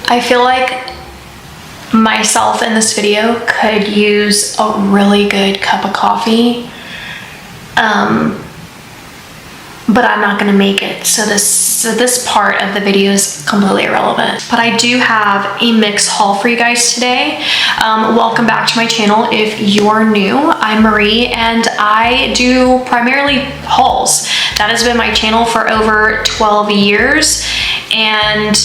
I feel like myself in this video could use a really good cup of coffee, but I'm not gonna make it, so this part of the video is completely irrelevant. But I do have a mix haul for you guys today. Welcome back to my channel. If you're new, I'm Marie and I do primarily hauls. That has been my channel for over 12 years, and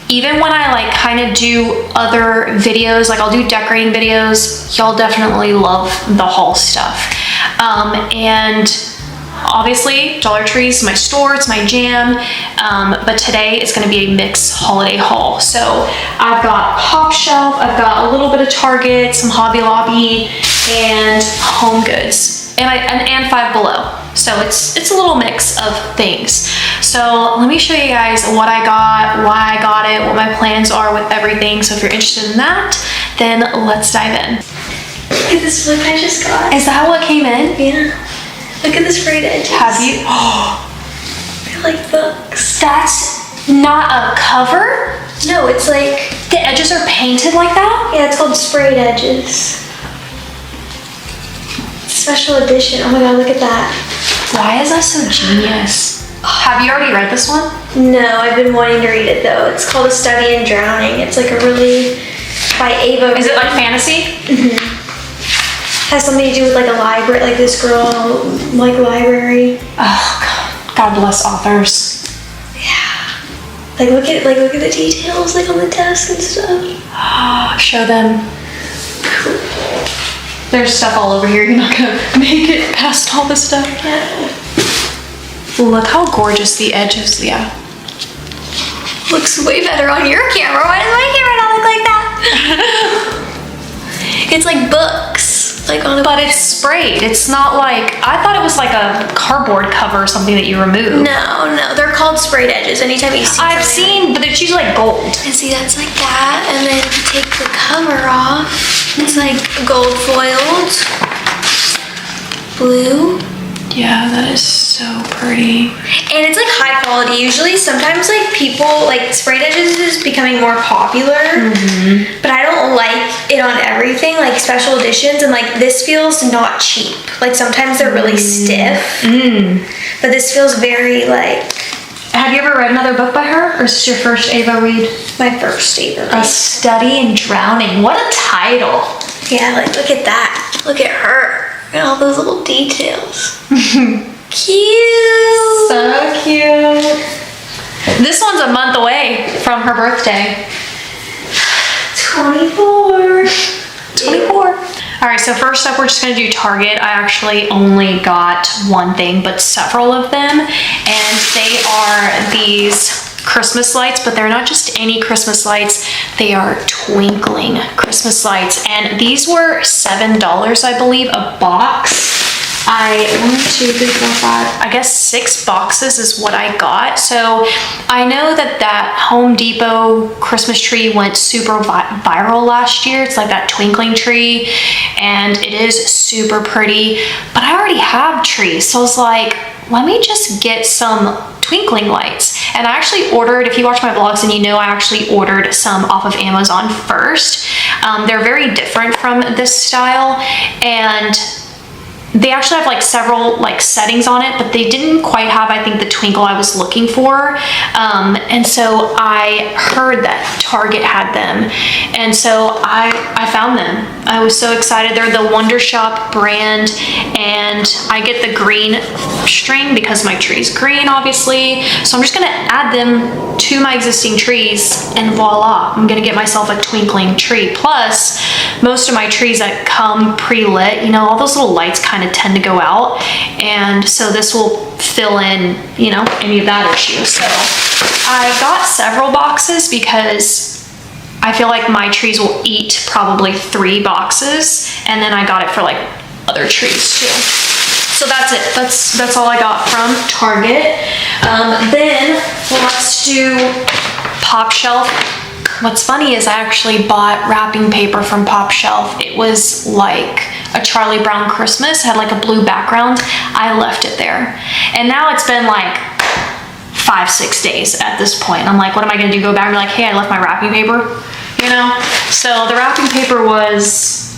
even when I like kind of do other videos, like I'll do decorating videos, y'all definitely love the haul stuff. And obviously Dollar Tree is my store, it's my jam, but today it's going to be a mixed holiday haul. So I've got PopShelf, I've got a little bit of Target, some Hobby Lobby, and HomeGoods, and Five Below. So it's a little mix of things. So let me show you guys what I got, why I got it, what my plans are with everything. So if you're interested in that, then let's dive in. Look at this book I just got. Is that what came in? Yeah. Look at this frayed edges. Have you? They're like books. That's not a cover? No, it's like... The edges are painted like that? Yeah, it's called sprayed edges. Special edition. Oh my god, look at that. Why is that so genius? Have you already read this one? No, I've been wanting to read it though. It's called A Study in Drowning. It's like a really... by Ava. Is it like fantasy? Mm-hmm. Has something to do with like a library, like this girl, like library. Oh God bless authors. Yeah. Like look at the details like on the desk and stuff. Show them. Cool. There's stuff all over here. You're not gonna make it past all this stuff. Yeah. Look how gorgeous the edge is. Yeah. Looks way better on your camera. Why does my camera not look like that? It's like books. Like on a but it's sprayed. It's not like, I thought it was like a cardboard cover or something that you remove. No, they're called sprayed edges. Anytime you see I've seen, but it's usually like gold. And see, that's like that. And then if you take the cover off, it's like gold foiled, blue. Yeah, that is so pretty. And it's like high quality. Usually sometimes like people, like sprayed edges is becoming more popular, but I don't like it on everything, like special editions, and like this feels not cheap. Like sometimes they're really stiff, but this feels very like... Have you ever read another book by her, or is this your first Ava read? My first Ava read. A Study in Drowning. What a title. Yeah, like look at that. Look at her. And all those little details. Cute. So cute. This one's a month away from her birthday. 24. 24. All right, so first up, we're just gonna do Target. I actually only got one thing, but several of them. And they are these Christmas lights, but they're not just any Christmas lights, they are twinkling Christmas lights, and these were $7, I believe, a box. I guess 6 boxes is what I got. So I know that Home Depot Christmas tree went super viral last year. It's like that twinkling tree, and it is super pretty, but I already have trees, so I was like, let me just get some twinkling lights. And I actually ordered, if you watch my vlogs, and you know I actually ordered some off of Amazon first. They're very different from this style, and they actually have like several like settings on it, but they didn't quite have, I think, the twinkle I was looking for. And so I heard that Target had them, and so I found them. I was so excited. They're the Wonder Shop brand, and I get the green string because my tree's green, obviously. So I'm just gonna add them to my existing trees, and voila, I'm gonna get myself a twinkling tree. Plus, most of my trees that come pre-lit, you know, all those little lights kind of tend to go out, and so this will fill in, you know, any of that issue. So I got several boxes because I feel like my trees will eat probably 3 boxes, and then I got it for like other trees too. So that's it. That's all I got from Target. Then let's do PopShelf. What's funny is I actually bought wrapping paper from PopShelf. It was like a Charlie Brown Christmas, had like a blue background. I left it there. And now it's been like 5-6 days at this point. I'm like, what am I gonna do? Go back and be like, hey, I left my wrapping paper, you know? So the wrapping paper was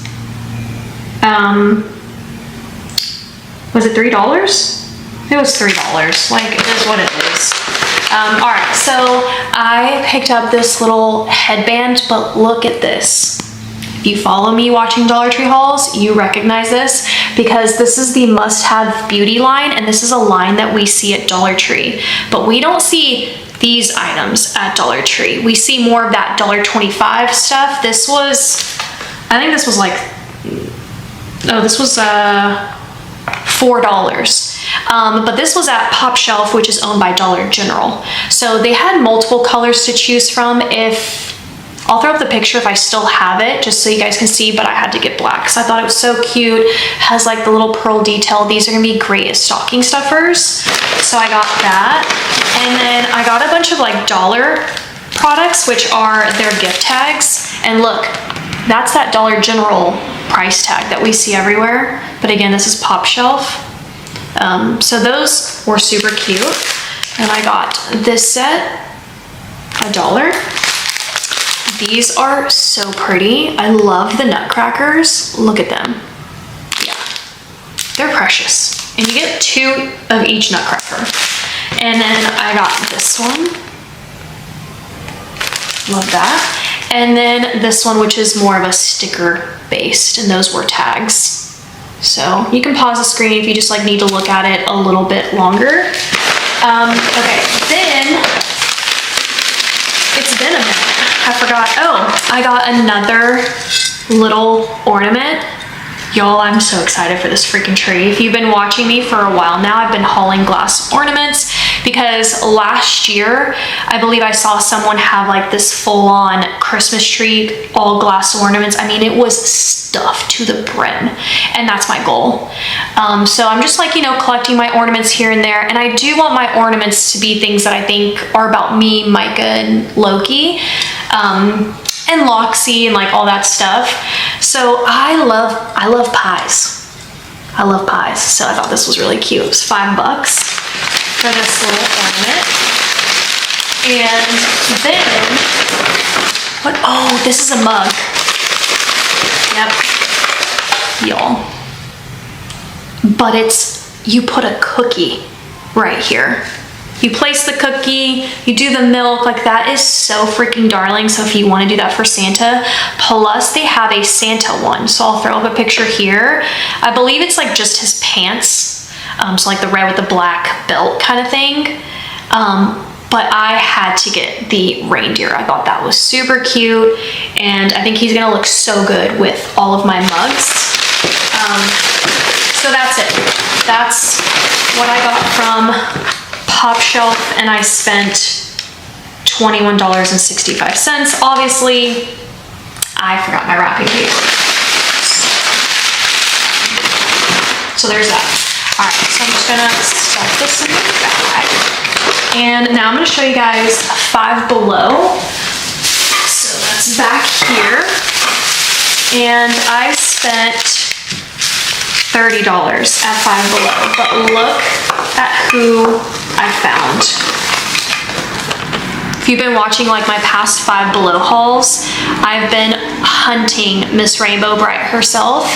it $3? It was $3. Like, it is what it is. All right, so I picked up this little headband, but look at this. If you follow me watching Dollar Tree hauls, you recognize this because this is the must-have beauty line, and this is a line that we see at Dollar Tree. But we don't see these items at Dollar Tree. We see more of that $1.25 stuff. This was, I think this was like, oh, this was $4. But this was at PopShelf, which is owned by Dollar General. So they had multiple colors to choose from. I'll throw up the picture if I still have it, just so you guys can see, but I had to get black because I thought it was so cute. Has like the little pearl detail. These are gonna be great as stocking stuffers. So I got that. And then I got a bunch of like dollar products, which are their gift tags. And look, that's that Dollar General price tag that we see everywhere. But again, this is PopShelf. So those were super cute. And I got this set, $1. These are so pretty. I love the nutcrackers. Look at them. Yeah, they're precious. And you get 2 of each nutcracker. And then I got this one. Love that. And then this one, which is more of a sticker based, and those were tags. So you can pause the screen if you just like need to look at it a little bit longer. Okay, then it's been a minute. I forgot. Oh, I got another little ornament. Y'all, I'm so excited for this freaking tree. If you've been watching me for a while now, I've been hauling glass ornaments because last year, I believe I saw someone have like this full-on Christmas tree, all glass ornaments. I mean, it was stuffed to the brim, and that's my goal. So I'm just like, you know, collecting my ornaments here and there, and I do want my ornaments to be things that I think are about me, Micah, and Loki. And Loxy and like all that stuff. So I love pies. I love pies. So I thought this was really cute. It was $5 for this little ornament. And then, what? Oh, this is a mug. Yep. Y'all. But you put a cookie right here. You place the cookie, you do the milk, like that is so freaking darling. So if you want to do that for Santa, plus they have a Santa one. So I'll throw up a picture here. I believe it's like just his pants. So like the red with the black belt kind of thing. But I had to get the reindeer. I thought that was super cute. And I think he's gonna look so good with all of my mugs. So that's it. That's what I got from PopShelf, and I spent $21.65. Obviously, I forgot my wrapping paper. So there's that. All right, so I'm just gonna stuff this in the bag. And now I'm gonna show you guys Five Below. So that's back here. And I spent $30 at Five Below, but look at who I found. If you've been watching like my past Five Below hauls, I've been hunting Miss Rainbow Bright herself.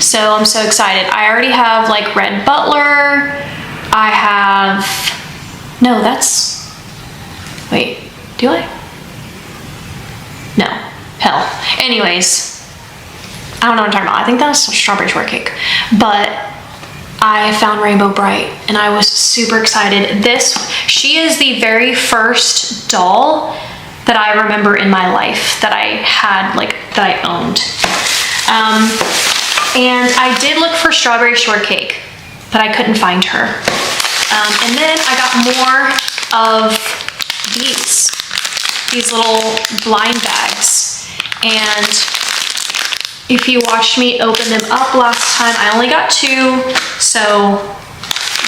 So I'm so excited. I already have like Red Butler. I have, no, that's, wait, do I? No, hell. Anyways, I don't know what I'm talking about. I think that's strawberry shortcake. But I found Rainbow Bright and I was super excited. She is the very first doll that I remember in my life that I had, like, that I owned. And I did look for strawberry shortcake, but I couldn't find her. And then I got more of these little blind bags. And if you watched me open them up last time, I only got 2. So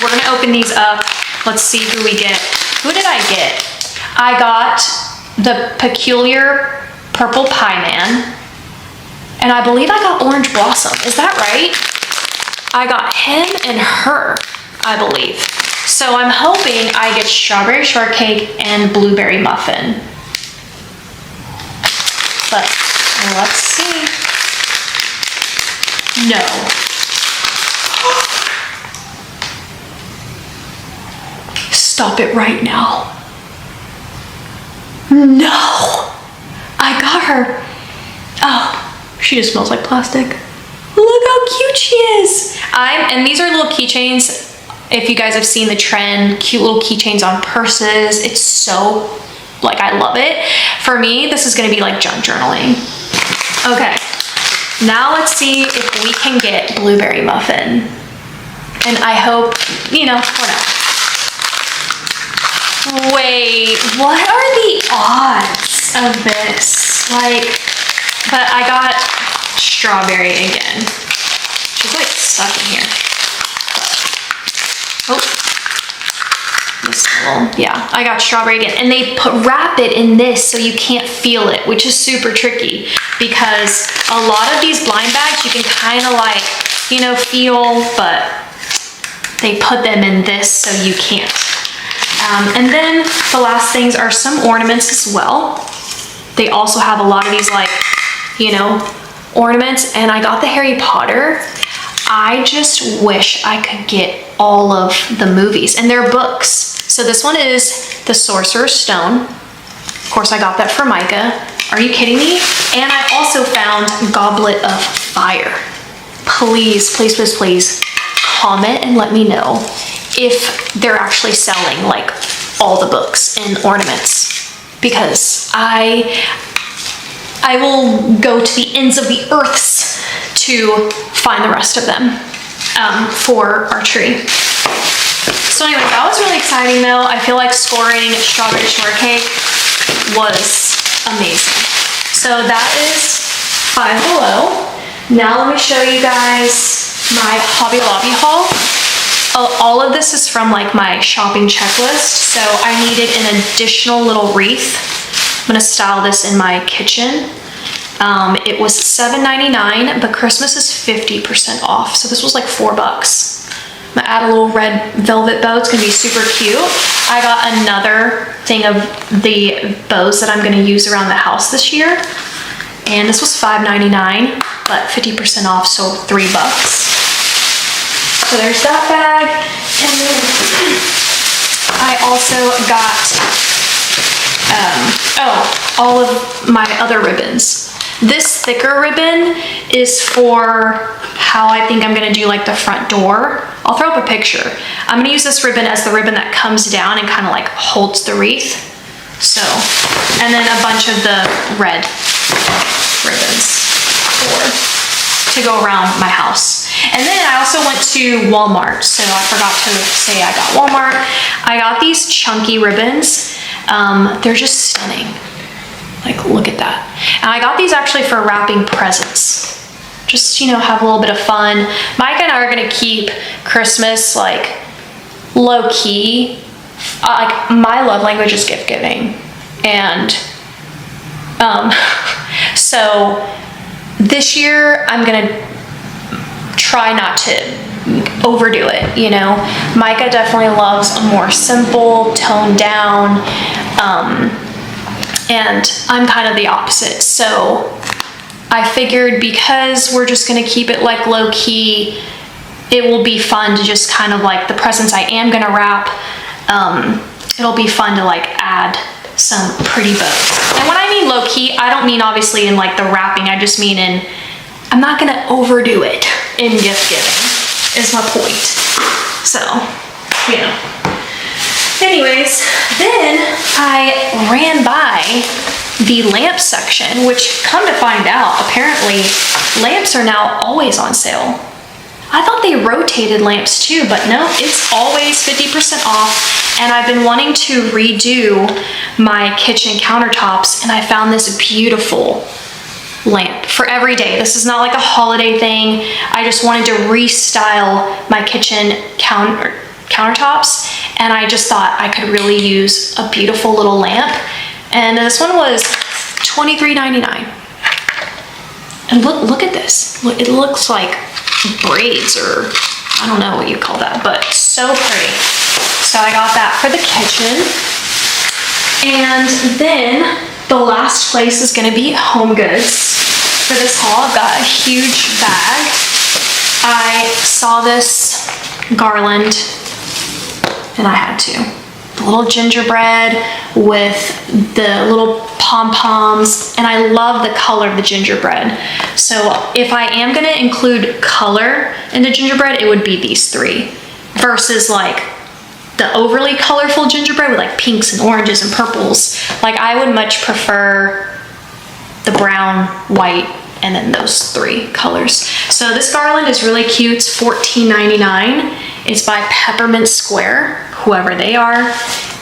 we're gonna open these up. Let's see who we get. Who did I get? I got the Peculiar Purple Pie Man. And I believe I got Orange Blossom. Is that right? I got him and her, I believe. So I'm hoping I get strawberry shortcake and blueberry muffin. But let's see. No. Stop it right now. No. I got her. Oh, she just smells like plastic. Look how cute she is. And these are little keychains. If you guys have seen the trend, cute little keychains on purses. It's so, like, I love it. For me, this is gonna be like junk journaling. Okay, now let's see if we can get blueberry muffin. And I hope, you know, whatever. Wait, what are the odds of this? Like, but I got strawberry again. She's like stuck in here. Oh, this little, yeah, I got strawberry again. And they wrap it in this so you can't feel it, which is super tricky because a lot of these blind bags you can kind of like, you know, feel, but they put them in this so you can't. And then the last things are some ornaments as well. They also have a lot of these like, you know, ornaments, and I got the Harry Potter. I just wish I could get all of the movies, and they're books. So this one is The Sorcerer's Stone. Of course, I got that for Micah. Are you kidding me? And I also found Goblet of Fire. Please, please, please, please comment and let me know if they're actually selling like all the books and ornaments, because I will go to the ends of the earths to find the rest of them for our tree. So anyway, that was really exciting though. I feel like scoring strawberry shortcake was amazing. So that is Five Below. Now let me show you guys my Hobby Lobby haul. All of this is from like my shopping checklist. So I needed an additional little wreath. I'm gonna style this in my kitchen. It was $7.99, but Christmas is 50% off. So this was like $4. I'm gonna add a little red velvet bow. It's gonna be super cute. I got another thing of the bows that I'm gonna use around the house this year. And this was $5.99, but 50% off, so $3. So there's that bag. And then I also got, all of my other ribbons. This thicker ribbon is for how I think I'm gonna do like the front door. I'll throw up a picture. I'm gonna use this ribbon as the ribbon that comes down and kind of like holds the wreath. So, and then a bunch of the red ribbons to go around my house. And then I also went to Walmart. So I forgot to say I got Walmart. I got these chunky ribbons. They're just stunning. Like, look at that. And I got these actually for wrapping presents. Just, you know, have a little bit of fun. Micah and I are gonna keep Christmas like low key. Like, my love language is gift giving. And so this year I'm gonna try not to overdo it, you know. Micah definitely loves a more simple, toned down, and I'm kind of the opposite. So I figured because we're just gonna keep it like low key, it will be fun to just kind of like the presents I am gonna wrap, it'll be fun to like add some pretty bows. And when I mean low key, I don't mean obviously in like the wrapping, I just mean in, I'm not gonna overdo it in gift giving, is my point. So, you know. Anyways, then I ran by the lamp section, which come to find out, apparently lamps are now always on sale. I thought they rotated lamps too, but no, it's always 50% off. And I've been wanting to redo my kitchen countertops, and I found this beautiful lamp for every day. This is not like a holiday thing. I just wanted to restyle my kitchen countertops, and I just thought I could really use a beautiful little lamp. And this one was $23.99. And look at this. It looks like braids, or I don't know what you call that, but so pretty. So I got that for the kitchen. And then the last place is gonna be HomeGoods. For this haul, I've got a huge bag. I saw this garland and I had to. The little gingerbread with the little pom-poms, and I love the color of the gingerbread. So if I am gonna include color in the gingerbread, it would be these three versus like the overly colorful gingerbread with like pinks and oranges and purples. Like I would much prefer the brown, white, and then those three colors. So this garland is really cute. It's $14.99. It's by Peppermint Square, whoever they are.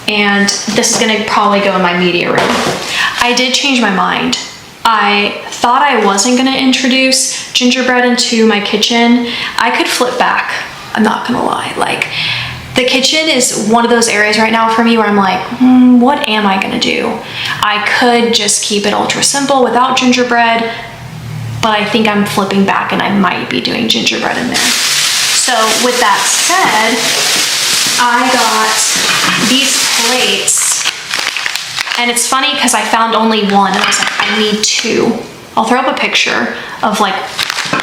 And this is gonna probably go in my media room. I did change my mind. I thought I wasn't gonna introduce gingerbread into my kitchen. I could flip back, I'm not gonna lie. Like, the kitchen is one of those areas right now for me where I'm like, what am I gonna do? I could just keep it ultra simple without gingerbread, but I think I'm flipping back and I might be doing gingerbread in there. So with that said, I got these plates, and it's funny because I found only one and I was like, I need two. I'll throw up a picture of like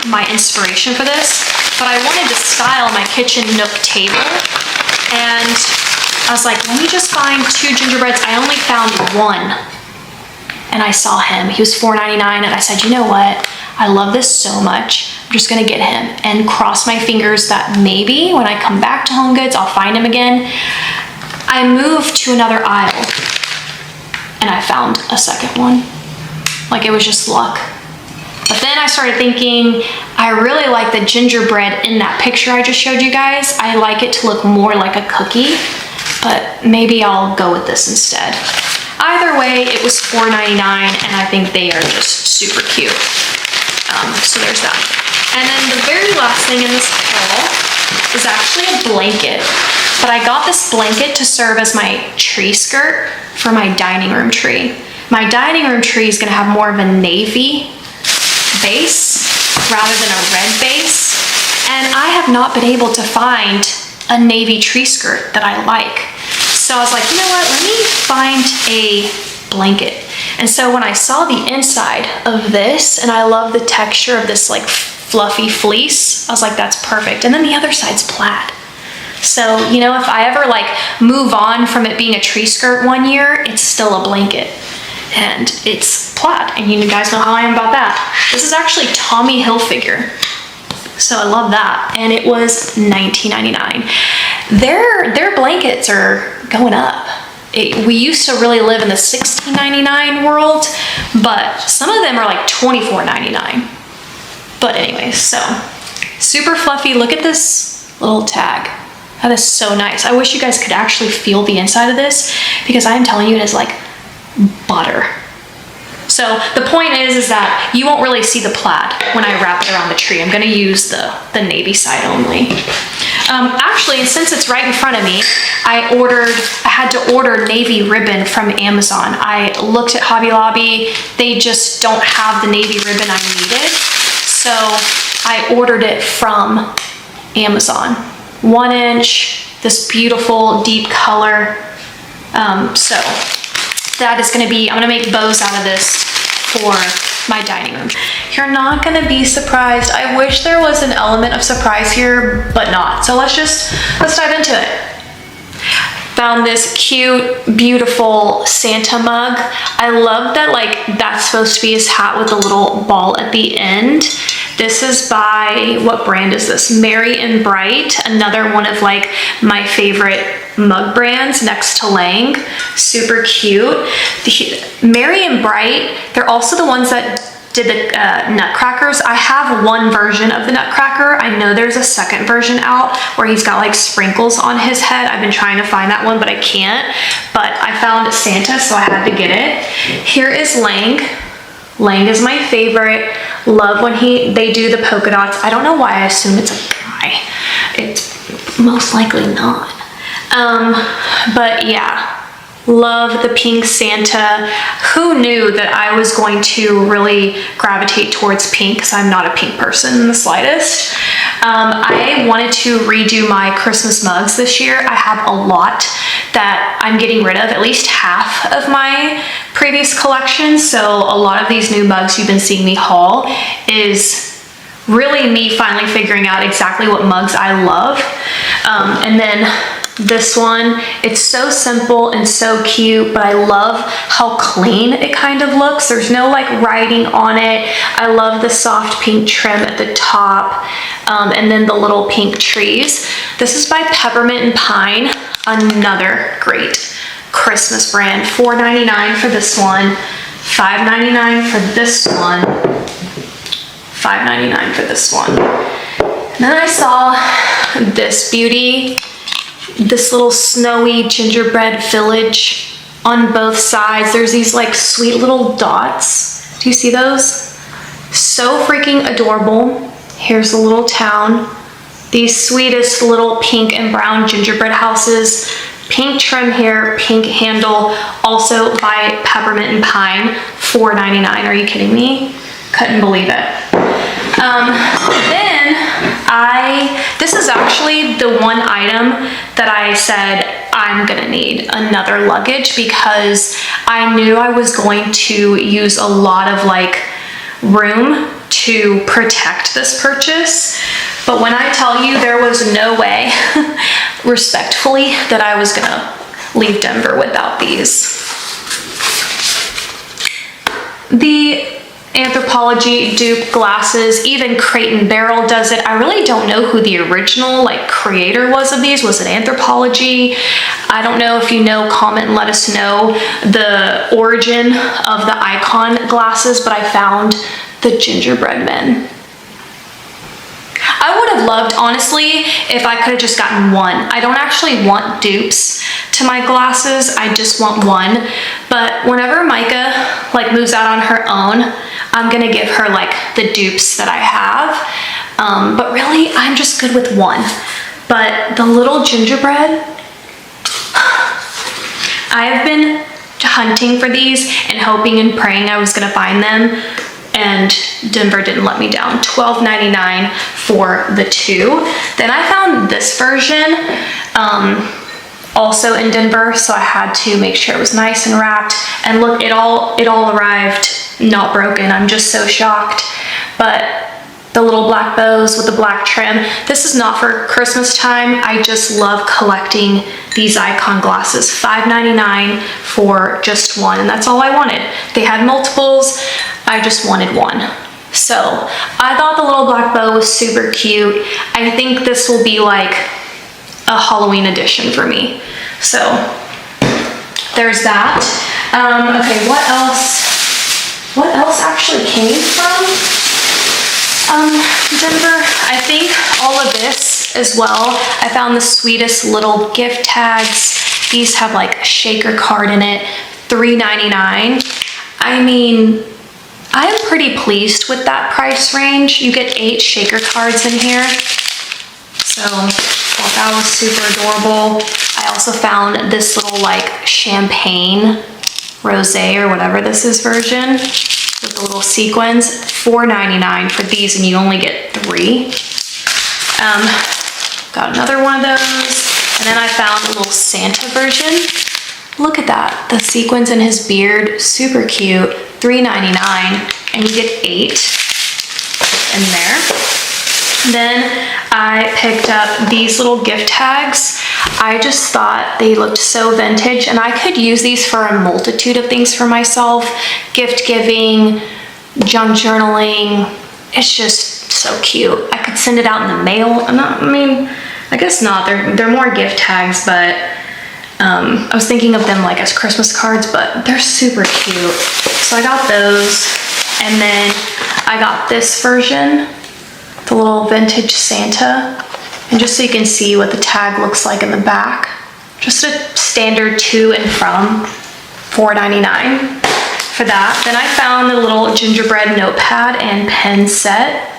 my inspiration for this, but I wanted to style my kitchen nook table, and I was like, let me just find two gingerbreads. I only found one, and I saw him. He was $4.99, and I said, you know what? I love this so much. I'm just gonna get him and cross my fingers that maybe when I come back to HomeGoods, I'll find him again. I moved to another aisle and I found a second one. Like, it was just luck. But then I started thinking, I really like the gingerbread in that picture I just showed you guys. I like it to look more like a cookie, but maybe I'll go with this instead. Either way, it was $4.99, and I think they are just super cute. So there's that. And then the very last thing in this haul is actually a blanket. But I got this blanket to serve as my tree skirt for my dining room tree. My dining room tree is gonna have more of a navy base rather than a red base. And I have not been able to find a navy tree skirt that I like. So I was like, you know what, let me find a blanket. And so when I saw the inside of this, and I love the texture of this like fluffy fleece, I was like, that's perfect. And then the other side's plaid. So, you know, if I ever like move on from it being a tree skirt one year, it's still a blanket. And it's plaid, and you guys know how I am about that. This is actually Tommy Hilfiger. So I love that, and it was $19.99. Their blankets are going up. We used to really live in the $16.99 world, but some of them are like $24.99. But anyways, so super fluffy. Look at this little tag. That is so nice. I wish you guys could actually feel the inside of this, because I'm telling you, it is like butter. So the point is that you won't really see the plaid when I wrap it around the tree. I'm gonna use the navy side only. Actually, since it's right in front of me, I had to order navy ribbon from Amazon. I looked at Hobby Lobby, they just don't have the navy ribbon I needed. So I ordered it from Amazon. 1 inch, this beautiful deep color. So that is gonna be, I'm gonna make bows out of this for my dining room. You're not gonna be surprised. I wish there was an element of surprise here, but not. So let's dive into it. Found this cute, beautiful Santa mug. I love that, like, that's supposed to be his hat with a little ball at the end. This is by, what brand is this? Merry and Bright, another one of like my favorite mug brands next to Lang. Super cute. Merry and Bright, they're also the ones that did the nutcrackers. I have one version of the nutcracker. I know there's a second version out where he's got like sprinkles on his head. I've been trying to find that one, but I can't. But I found Santa, so I had to get it. Here is Lang. Lang is my favorite. Love when they do the polka dots. I don't know why I assume it's a guy. It's most likely not. But yeah, Love the pink Santa. Who knew that I was going to really gravitate towards pink, because I'm not a pink person in the slightest. I wanted to redo my Christmas mugs this year. I have a lot that I'm getting rid of, at least half of my previous collection. So a lot of these new mugs you've been seeing me haul is really me finally figuring out exactly what mugs I love. And then this one, it's so simple and so cute, but I love how clean it kind of looks. There's no like writing on it. I love the soft pink trim at the top, and then the little pink trees. This is by Peppermint and Pine, another great Christmas brand. $4.99 for this one, $5.99 for this one, $5.99 for this one. And then I saw this beauty, this little snowy gingerbread village on both sides. There's these like sweet little dots. Do you see those? So freaking adorable. Here's the little town. These sweetest little pink and brown gingerbread houses. Pink trim here, pink handle, also by Peppermint and Pine, $4.99. Are you kidding me? Couldn't believe it. This is actually the one item that I said I'm gonna need another luggage, because I knew I was going to use a lot of like room to protect this purchase. But when I tell you, there was no way, respectfully, that I was gonna leave Denver without these. The Anthropologie dupe glasses, even Crate & Barrel does it. I really don't know who the original like creator was of these. Was it Anthropologie? I don't know. If you know, comment and let us know the origin of the icon glasses, but I found the gingerbread men. I would have loved, honestly, if I could have just gotten one. I don't actually want dupes to my glasses. I just want one. But whenever Micah like moves out on her own, I'm gonna give her like the dupes that I have. But really, I'm just good with one. But the little gingerbread, I have been hunting for these and hoping and praying I was gonna find them, and Denver didn't let me down. $12.99 for the two. Then I found this version, also in Denver, so I had to make sure it was nice and wrapped. And look, it all arrived not broken. I'm just so shocked. But the little black bows with the black trim. This is not for Christmas time. I just love collecting these icon glasses. $5.99 for just one, and that's all I wanted. They had multiples, I just wanted one. So I thought the little black bow was super cute. I think this will be like a Halloween edition for me. So there's that. Okay, what else? What else actually came from Denver? I think all of this as well. I found the sweetest little gift tags. These have like a shaker card in it, $3.99. I mean, I am pretty pleased with that price range. You get 8 shaker cards in here. So thought that was super adorable. I also found this little like champagne rosé or whatever this is version with the little sequins. $4.99 for these, and you only get 3. Got another one of those. And then I found a little Santa version. Look at that, the sequins in his beard, super cute. $3.99, and you get 8 in there. Then I picked up these little gift tags. I just thought they looked so vintage, and I could use these for a multitude of things for myself. Gift giving, junk journaling. It's just so cute. I could send it out in the mail. I guess not. They're more gift tags, but I was thinking of them like as Christmas cards, but they're super cute. So I got those, and then I got this version, the little vintage Santa. And just so you can see what the tag looks like in the back, just a standard to and from, $4.99 for that. Then I found the little gingerbread notepad and pen set.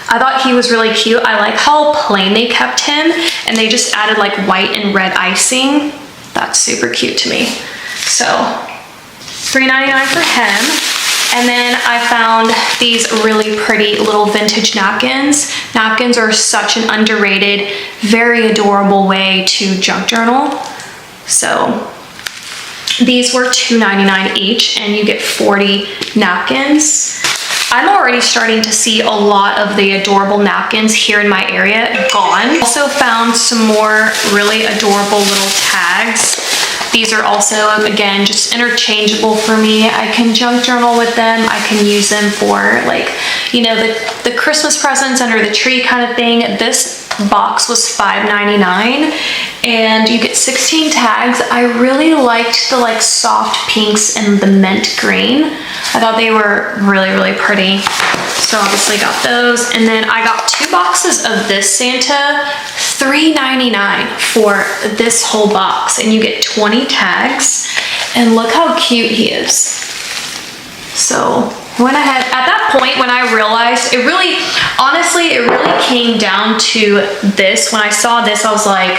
I thought he was really cute. I like how plain they kept him, and they just added like white and red icing. That's super cute to me. So $3.99 for him. And then I found these really pretty little vintage napkins. Napkins are such an underrated, very adorable way to junk journal. So these were $2.99 each, and you get 40 napkins. I'm already starting to see a lot of the adorable napkins here in my area gone. Also found some more really adorable little tags. These are also, again, just interchangeable for me. I can junk journal with them. I can use them for, like, you know, the Christmas presents under the tree kind of thing. This box was $5.99 and you get 16 tags. I really liked the like soft pinks and the mint green. I thought they were really, really pretty. So obviously got those. And then I got 2 boxes of this Santa, $3.99 for this whole box. And you get 20 tags. And look how cute he is. So went ahead, at that point when I realized, it really, honestly, it really came down to this. When I saw this, I was like,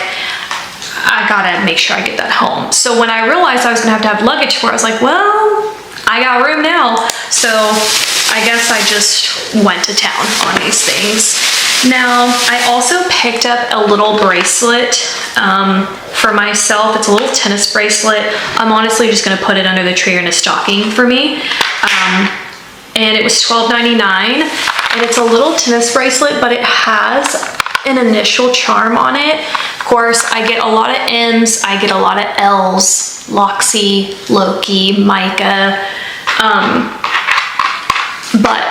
I gotta make sure I get that home. So when I realized I was gonna have to have luggage for it, I was like, well, I got room now. So I guess I just went to town on these things. Now, I also picked up a little bracelet for myself. It's a little tennis bracelet. I'm honestly just gonna put it under the tree or in a stocking for me. And it was $12.99, and it's a little tennis bracelet, but it has an initial charm on it. Of course, I get a lot of M's, I get a lot of L's, Loxy, Loki, Micah, but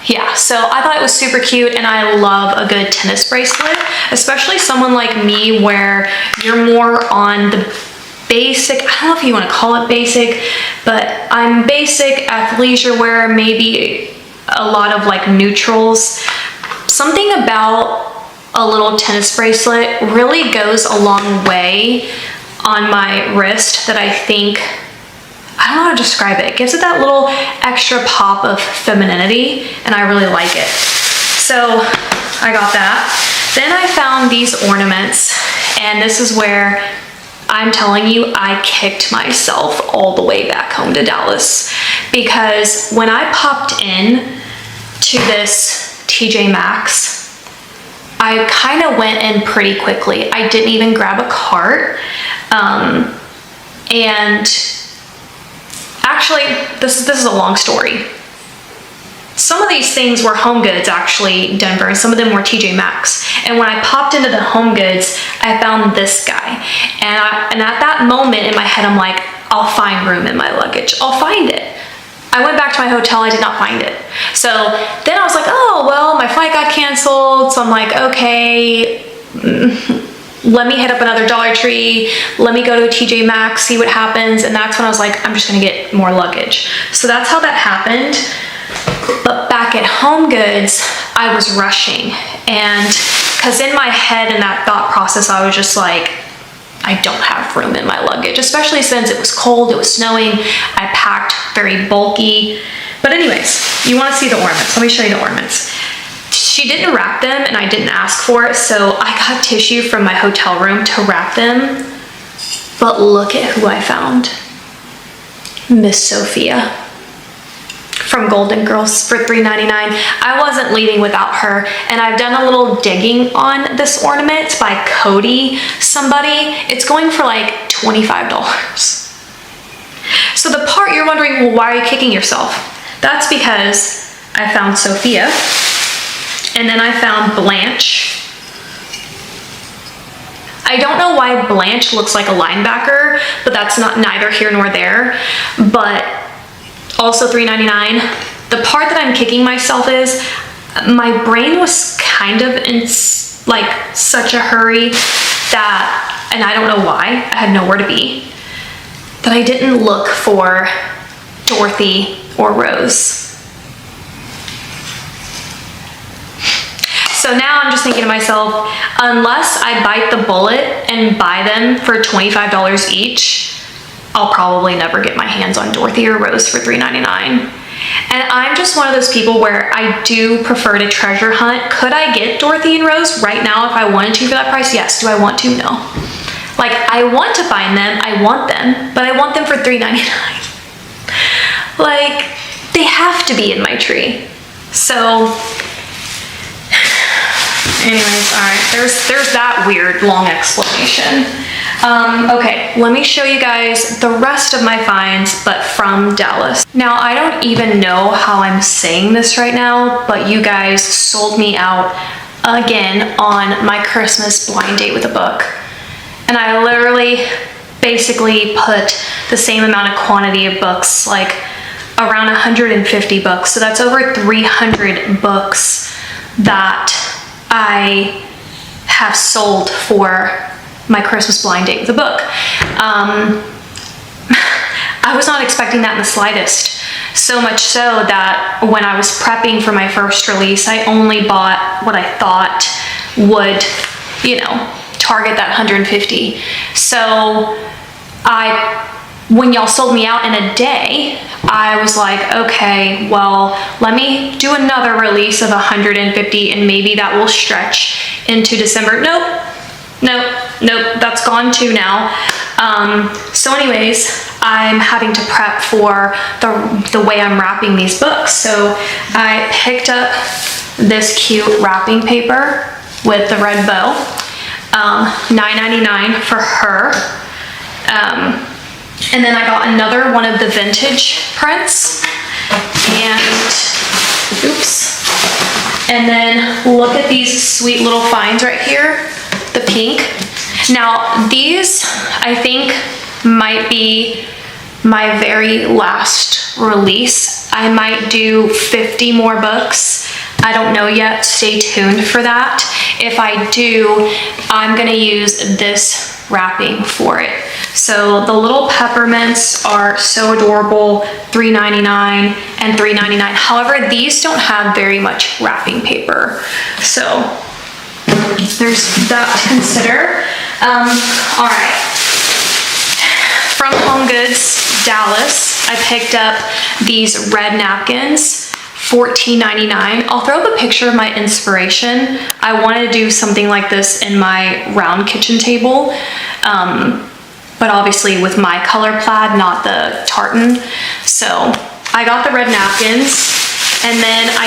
yeah, so I thought it was super cute, and I love a good tennis bracelet, especially someone like me where you're more on the basic, I don't know if you want to call it basic, but I'm basic athleisure wear, maybe a lot of like neutrals. Something about a little tennis bracelet really goes a long way on my wrist that I think, I don't know how to describe it. It gives it that little extra pop of femininity, and I really like it. So I got that. Then I found these ornaments, and this is where I'm telling you, I kicked myself all the way back home to Dallas, because when I popped in to this TJ Maxx, I kind of went in pretty quickly. I didn't even grab a cart. And actually, this is a long story. Some of these things were HomeGoods, actually, Denver, and some of them were TJ Maxx. And when I popped into the HomeGoods, I found this guy. And at that moment in my head, I'm like, I'll find room in my luggage. I'll find it. I went back to my hotel, I did not find it. So then I was like, oh, well, my flight got canceled. So I'm like, okay, let me hit up another Dollar Tree. Let me go to a TJ Maxx, see what happens. And that's when I was like, I'm just gonna get more luggage. So that's how that happened. But back at HomeGoods, I was rushing, and because in my head and that thought process, I was just like, I don't have room in my luggage, especially since it was cold, it was snowing, I packed very bulky. But anyways, you want to see the ornaments. Let me show you the ornaments. She didn't wrap them, and I didn't ask for it, so I got tissue from my hotel room to wrap them. But look at who I found. Miss Sophia from Golden Girls for $3.99. I wasn't leaving without her, and I've done a little digging on this ornament by Cody somebody. It's going for like $25. So the part you're wondering, well, why are you kicking yourself? That's because I found Sophia, and then I found Blanche. I don't know why Blanche looks like a linebacker, but that's neither here nor there. But also $3.99. The part that I'm kicking myself is my brain was kind of in like such a hurry that, and I don't know why, I had nowhere to be, that I didn't look for Dorothy or Rose. So now I'm just thinking to myself, unless I bite the bullet and buy them for $25 each, I'll probably never get my hands on Dorothy or Rose for $3.99. And I'm just one of those people where I do prefer to treasure hunt. Could I get Dorothy and Rose right now if I wanted to for that price? Yes. Do I want to? No. Like, I want to find them, I want them, but I want them for $3.99. Like, they have to be in my tree. So, anyways, all right, there's that weird long explanation. Okay, let me show you guys the rest of my finds, but from Dallas. Now, I don't even know how I'm saying this right now, but you guys sold me out again on my Christmas blind date with a book. And I literally basically put the same amount of quantity of books, like around 150 books. So that's over 300 books that I have sold for my Christmas blind date with a book. I was not expecting that in the slightest. So much so that when I was prepping for my first release, I only bought what I thought would, you know, target that 150. So when y'all sold me out in a day, I was like, okay, well, let me do another release of 150 and maybe that will stretch into December. Nope, that's gone too now. So anyways, I'm having to prep for the way I'm wrapping these books. So I picked up this cute wrapping paper with the red bow, $9.99 for her. And then I got another one of the vintage prints, and oops. And then look at these sweet little finds right here, the pink. Now these, I think, might be my very last release. I might do 50 more books. I don't know yet, stay tuned for that. If I do, I'm gonna use this wrapping for it. So the little peppermints are so adorable, $3.99 and $3.99. However, these don't have very much wrapping paper. So there's that to consider. All right. From HomeGoods, Dallas, I picked up these red napkins, $14.99. I'll throw up a picture of my inspiration. I wanted to do something like this in my round kitchen table, but obviously with my color plaid, not the tartan. So I got the red napkins, and then I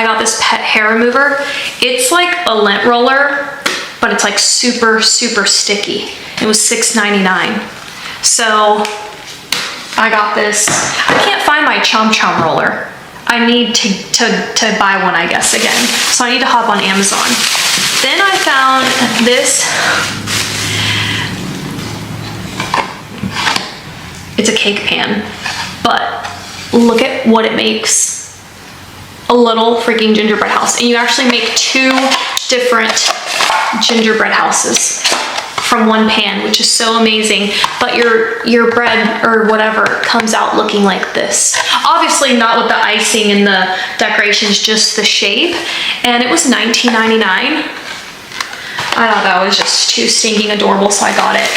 got this pet hair remover. It's like a lint roller, but it's like super, super sticky. It was $6.99. So I got this. I can't find my Chom Chom roller. I need to buy one, I guess, again. So I need to hop on Amazon. Then I found this. It's a cake pan, but look at what it makes. A little freaking gingerbread house. And you actually make 2 different gingerbread houses from one pan, which is so amazing. But your bread or whatever comes out looking like this. Obviously not with the icing and the decorations, just the shape. And it was $19.99. I thought that was just too stinking adorable, so I got it.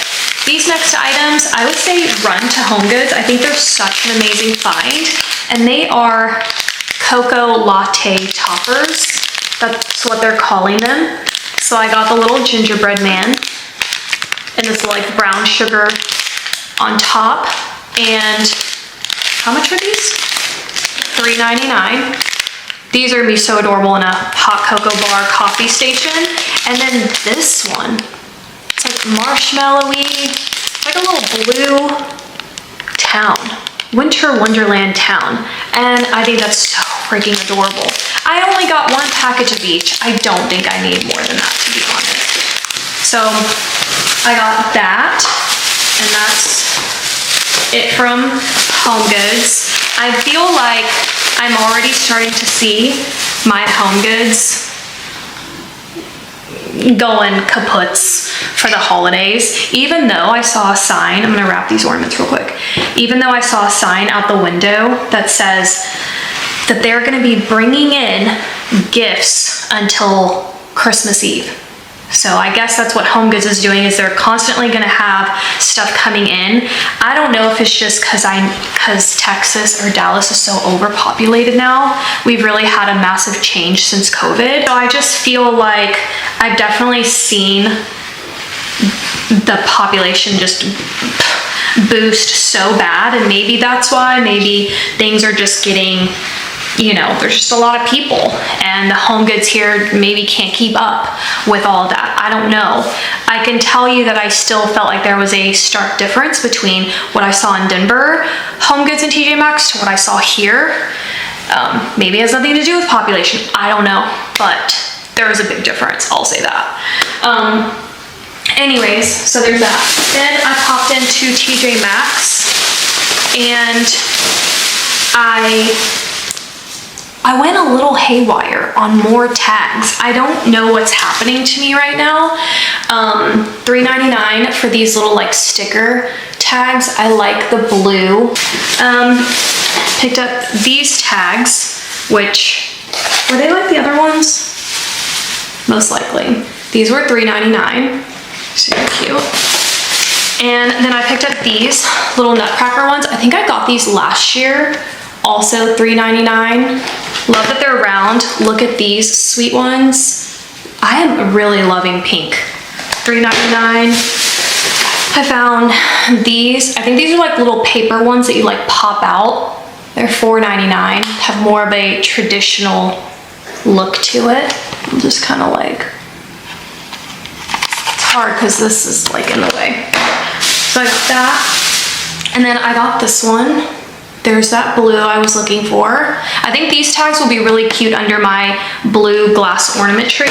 These next items, I would say run to HomeGoods. I think they're such an amazing find. And they are cocoa latte toppers. That's what they're calling them. So I got the little gingerbread man and this like brown sugar on top. And how much were these? $3.99. These are gonna be so adorable in a hot cocoa bar coffee station. And then this one, it's like marshmallowy, like a little blue town, winter wonderland town. And I think that's so freaking adorable. I only got 1 package of each. I don't think I need more than that, to be honest. So I got that, and that's it from HomeGoods. I feel like I'm already starting to see my HomeGoods going kaputs for the holidays. Even though I saw a sign, I'm gonna wrap these ornaments real quick. Even though I saw a sign out the window that says that they're gonna be bringing in gifts until Christmas Eve. So I guess that's what HomeGoods is doing, is they're constantly gonna have stuff coming in. I don't know if it's just cause Texas or Dallas is so overpopulated now. We've really had a massive change since COVID. So I just feel like I've definitely seen the population just boost so bad, and maybe that's why. Maybe things are just getting, you know, there's just a lot of people, and the HomeGoods here maybe can't keep up with all of that. I don't know. I can tell you that I still felt like there was a stark difference between what I saw in Denver HomeGoods and TJ Maxx to what I saw here. Maybe it has nothing to do with population. I don't know, but there was a big difference. I'll say that. Anyways, so there's that. Then I popped into TJ Maxx, and I went a little haywire on more tags. I don't know what's happening to me right now. $3.99 for these little like sticker tags. I like the blue. Picked up these tags, which, were they like the other ones? Most likely. These were $3.99. Super cute. And then I picked up these little nutcracker ones. I think I got these last year. Also $3.99. Love that they're round. Look at these sweet ones. I am really loving pink. $3.99. I found these. I think these are like little paper ones that you like pop out. They're $4.99. Have more of a traditional look to it. I'm just kind of like, it's hard because this is like in the way. So I got that. And then I got this one. There's that blue I was looking for. I think these tags will be really cute under my blue glass ornament tree.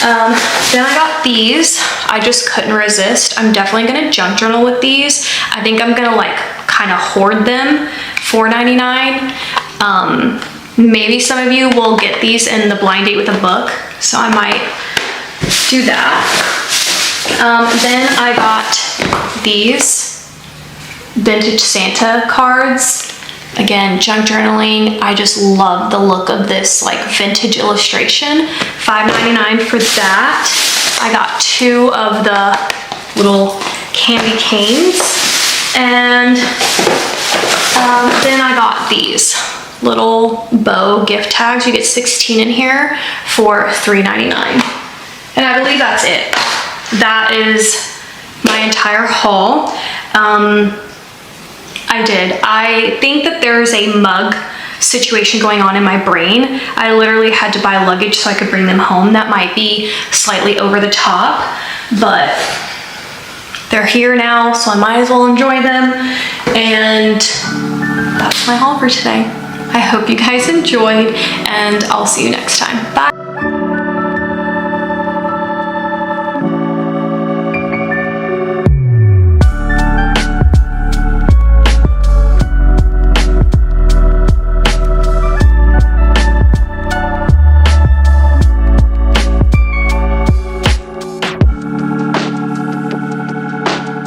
Then I got these. I just couldn't resist. I'm definitely gonna junk journal with these. I think I'm gonna like kind of hoard them. $4.99. Maybe some of you will get these in the blind date with a book, so I might do that. Then I got these vintage Santa cards. Again, junk journaling. I just love the look of this like vintage illustration. $5.99 for that. I got 2 of the little candy canes. And then I got these little bow gift tags. You get 16 in here for $3.99. And I believe that's it. That is my entire haul. I think that there's a mug situation going on in my brain. I literally had to buy luggage so I could bring them home. That might be slightly over the top, but they're here now, so I might as well enjoy them. And that's my haul for today. I hope you guys enjoyed, and I'll see you next time. Bye.